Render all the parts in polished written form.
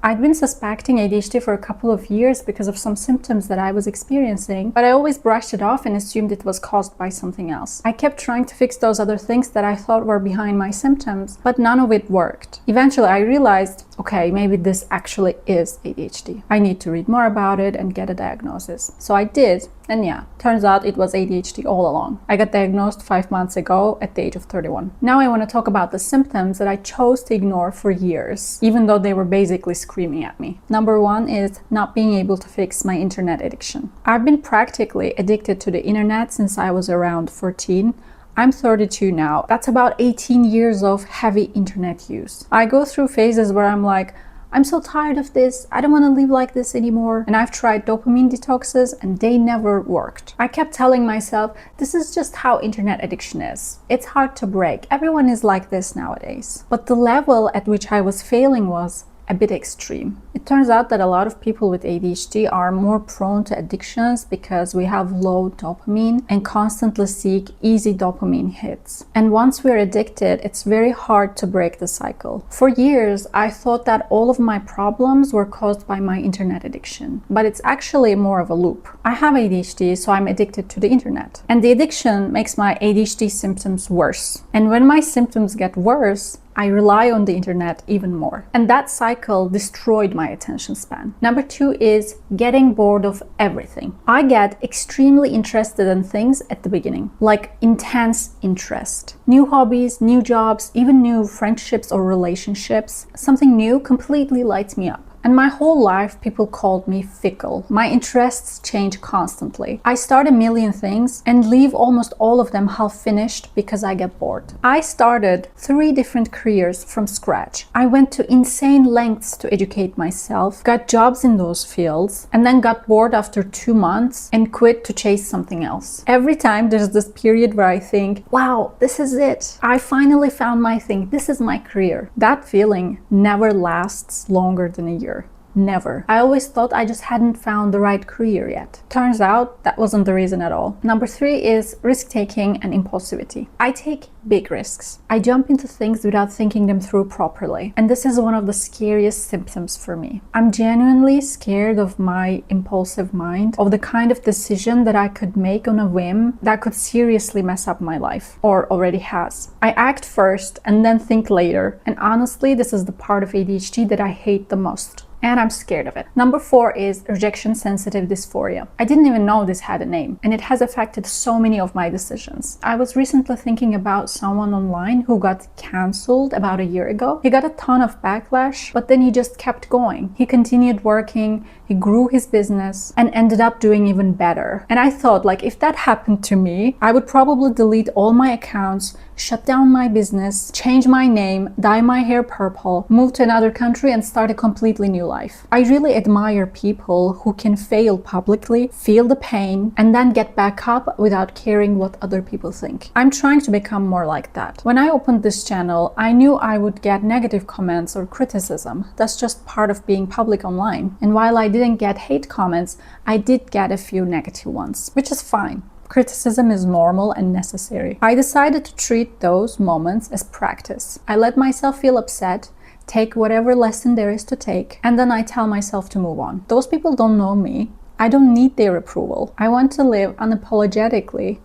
I'd been suspecting ADHD for a couple of years because of some symptoms that I was experiencing, but I always brushed it off and assumed it was caused by something else. I kept trying to fix those other things that I thought were behind my symptoms, but none of it worked. Eventually, I realized, okay, maybe this actually is ADHD. I need to read more about it and get a diagnosis. So I did, and yeah, turns out it was ADHD all along. I got diagnosed 5 months ago at the age of 31. Now I want to talk about the symptoms that I chose to ignore for years, even though they were basically screaming at me. Number one is not being able to fix my internet addiction. I've been practically addicted to the internet since I was around 14. I'm 32 now. That's about 18 years of heavy internet use. I go through phases where I'm like, I'm so tired of this, I don't want to live like this anymore. And I've tried dopamine detoxes and they never worked. I kept telling myself, this is just how internet addiction is. It's hard to break. Everyone is like this nowadays. But the level at which I was failing was a bit extreme. It turns out that a lot of people with ADHD are more prone to addictions because we have low dopamine and constantly seek easy dopamine hits. And once we're addicted, it's very hard to break the cycle. For years, I thought that all of my problems were caused by my internet addiction, but it's actually more of a loop. I have ADHD, so I'm addicted to the internet. And the addiction makes my ADHD symptoms worse. And when my symptoms get worse, I rely on the internet even more. And that cycle destroyed my attention span. Number two is getting bored of everything. I get extremely interested in things at the beginning, like intense interest. New hobbies, new jobs, even new friendships or relationships. Something new completely lights me up. And my whole life, people called me fickle. My interests change constantly. I start a million things and leave almost all of them half finished because I get bored. I started 3 different careers from scratch. I went to insane lengths to educate myself, got jobs in those fields, and then got bored after 2 months and quit to chase something else. Every time there's this period where I think, wow, this is it. I finally found my thing. This is my career. That feeling never lasts longer than a year. Never. I always thought I just hadn't found the right career yet. Turns out that wasn't the reason at all. Number 3 is risk-taking and impulsivity. I take big risks. I jump into things without thinking them through properly. And this is one of the scariest symptoms for me. I'm genuinely scared of my impulsive mind, of the kind of decision that I could make on a whim that could seriously mess up my life, or already has. I act first and then think later. And honestly, this is the part of ADHD that I hate the most. And I'm scared of it. Number 4 is rejection-sensitive dysphoria. I didn't even know this had a name, and it has affected so many of my decisions. I was recently thinking about someone online who got cancelled about a year ago. He got a ton of backlash, but then he just kept going. He continued working, he grew his business, and ended up doing even better. And I thought, like, if that happened to me, I would probably delete all my accounts, shut down my business, change my name, dye my hair purple, move to another country and start a completely new life. I really admire people who can fail publicly, feel the pain, and then get back up without caring what other people think. I'm trying to become more like that. When I opened this channel, I knew I would get negative comments or criticism. That's just part of being public online. And while I didn't get hate comments, I did get a few negative ones, which is fine. Criticism is normal and necessary. I decided to treat those moments as practice. I let myself feel upset, take whatever lesson there is to take, and then I tell myself to move on. Those people don't know me. I don't need their approval. I want to live unapologetically.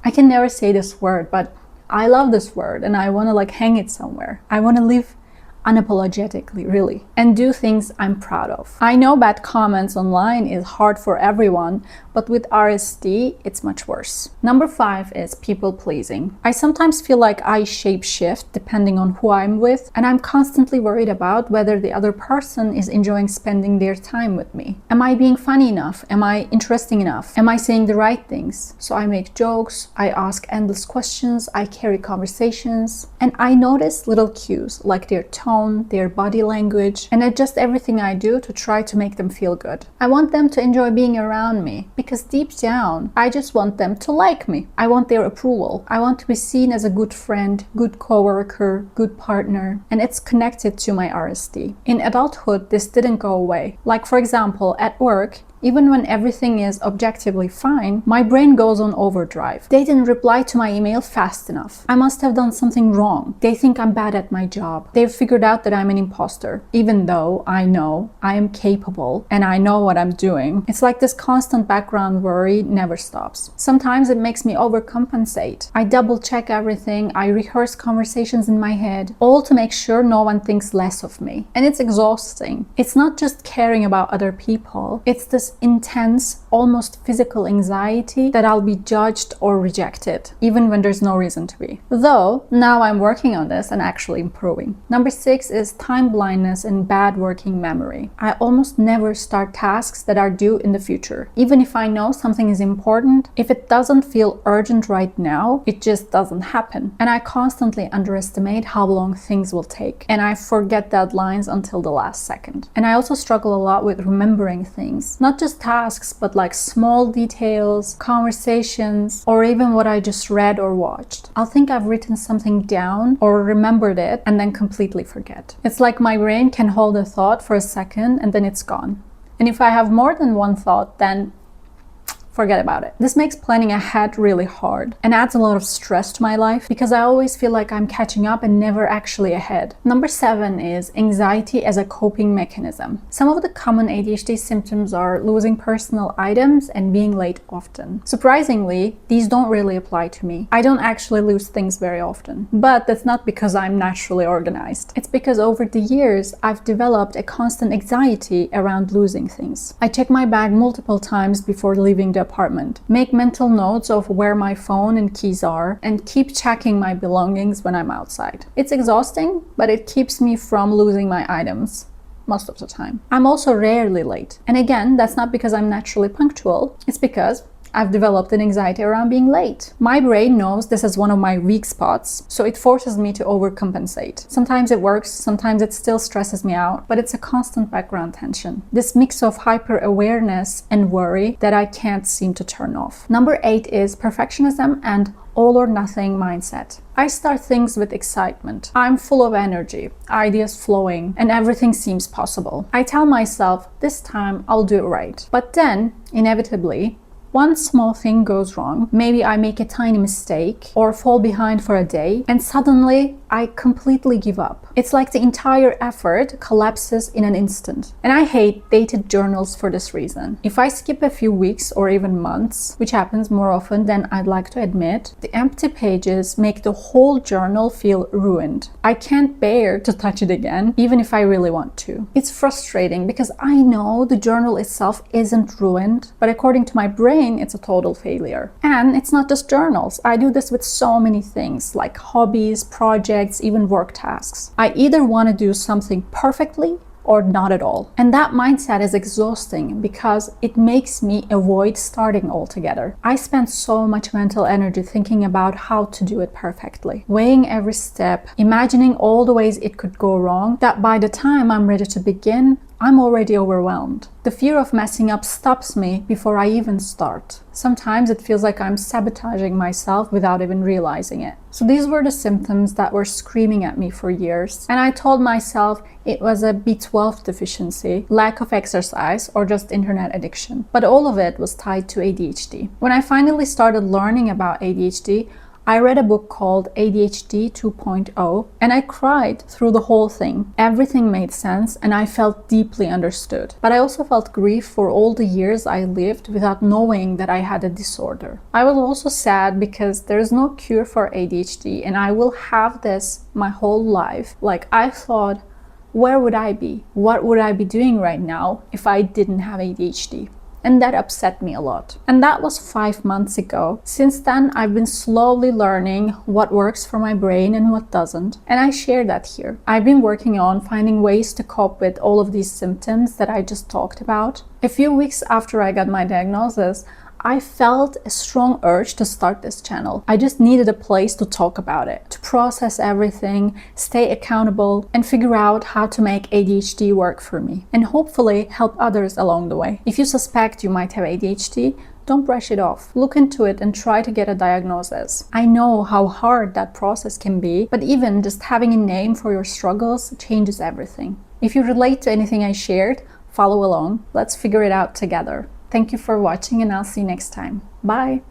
I can never say this word, but I love this word and I want to hang it somewhere. I want to live unapologetically, really, and do things I'm proud of. I know bad comments online is hard for everyone, but with RSD, it's much worse. Number 5 is people pleasing. I sometimes feel like I shapeshift depending on who I'm with, and I'm constantly worried about whether the other person is enjoying spending their time with me. Am I being funny enough? Am I interesting enough? Am I saying the right things? So I make jokes, I ask endless questions, I carry conversations, and I notice little cues like their tone, their body language, and adjust everything I do to try to make them feel good. I want them to enjoy being around me because deep down, I just want them to like me. I want their approval. I want to be seen as a good friend, good coworker, good partner, and it's connected to my RSD. In adulthood, this didn't go away. Like, for example, at work, Even when everything is objectively fine, my brain goes on overdrive. They didn't reply to my email fast enough. I must have done something wrong. They think I'm bad at my job. They've figured figured out that I'm an imposter, even though I know I am capable and I know what I'm doing. It's like this constant background worry never stops. Sometimes it makes me overcompensate. I double check everything, I rehearse conversations in my head, all to make sure no one thinks less of me. And it's exhausting. It's not just caring about other people, it's this intense, almost physical anxiety that I'll be judged or rejected, even when there's no reason to be. Though, now I'm working on this and actually improving. Number 6 is time blindness and bad working memory. I almost never start tasks that are due in the future. Even if I know something is important, if it doesn't feel urgent right now, it just doesn't happen. And I constantly underestimate how long things will take. And I forget deadlines until the last second. And I also struggle a lot with remembering things. Not just tasks, but like small details, conversations, or even what I just read or watched. I'll think I've written something down or remembered it and then completely forget. It's like my brain can hold a thought for a second and then it's gone. And if I have more than one thought, then forget about it. This makes planning ahead really hard and adds a lot of stress to my life because I always feel like I'm catching up and never actually ahead. Number 7 is anxiety as a coping mechanism. Some of the common ADHD symptoms are losing personal items and being late often. Surprisingly, these don't really apply to me. I don't actually lose things very often, but that's not because I'm naturally organized. It's because over the years, I've developed a constant anxiety around losing things. I check my bag multiple times before leaving the apartment, make mental notes of where my phone and keys are, and keep checking my belongings when I'm outside. It's exhausting, but it keeps me from losing my items most of the time. I'm also rarely late. And again, that's not because I'm naturally punctual, it's because I've developed an anxiety around being late. My brain knows this is one of my weak spots, so it forces me to overcompensate. Sometimes it works, sometimes it still stresses me out, but it's a constant background tension. This mix of hyper-awareness and worry that I can't seem to turn off. Number 8 is perfectionism and all or nothing mindset. I start things with excitement. I'm full of energy, ideas flowing, and everything seems possible. I tell myself, this time I'll do it right. But then, inevitably, one small thing goes wrong. Maybe I make a tiny mistake or fall behind for a day, and suddenly I completely give up. It's like the entire effort collapses in an instant. And I hate dated journals for this reason. If I skip a few weeks or even months, which happens more often than I'd like to admit, the empty pages make the whole journal feel ruined. I can't bear to touch it again, even if I really want to. It's frustrating because I know the journal itself isn't ruined, but according to my brain, it's a total failure. And it's not just journals. I do this with so many things like hobbies, projects, even work tasks. I either want to do something perfectly or not at all. And that mindset is exhausting because it makes me avoid starting altogether. I spend so much mental energy thinking about how to do it perfectly, weighing every step, imagining all the ways it could go wrong, that by the time I'm ready to begin, I'm already overwhelmed. The fear of messing up stops me before I even start. Sometimes it feels like I'm sabotaging myself without even realizing it. So these were the symptoms that were screaming at me for years. And I told myself it was a B12 deficiency, lack of exercise, or just internet addiction. But all of it was tied to ADHD. When I finally started learning about ADHD, I read a book called ADHD 2.0 and I cried through the whole thing. Everything made sense and I felt deeply understood. But I also felt grief for all the years I lived without knowing that I had a disorder. I was also sad because there is no cure for ADHD and I will have this my whole life. Like I thought, where would I be? What would I be doing right now if I didn't have ADHD? And that upset me a lot. And that was 5 months ago. Since then, I've been slowly learning what works for my brain and what doesn't. And I share that here. I've been working on finding ways to cope with all of these symptoms that I just talked about. A few weeks after I got my diagnosis, I felt a strong urge to start this channel. I just needed a place to talk about it, to process everything, stay accountable, and figure out how to make ADHD work for me, and hopefully help others along the way. If you suspect you might have ADHD, don't brush it off. Look into it and try to get a diagnosis. I know how hard that process can be, but even just having a name for your struggles changes everything. If you relate to anything I shared, follow along. Let's figure it out together. Thank you for watching and I'll see you next time. Bye!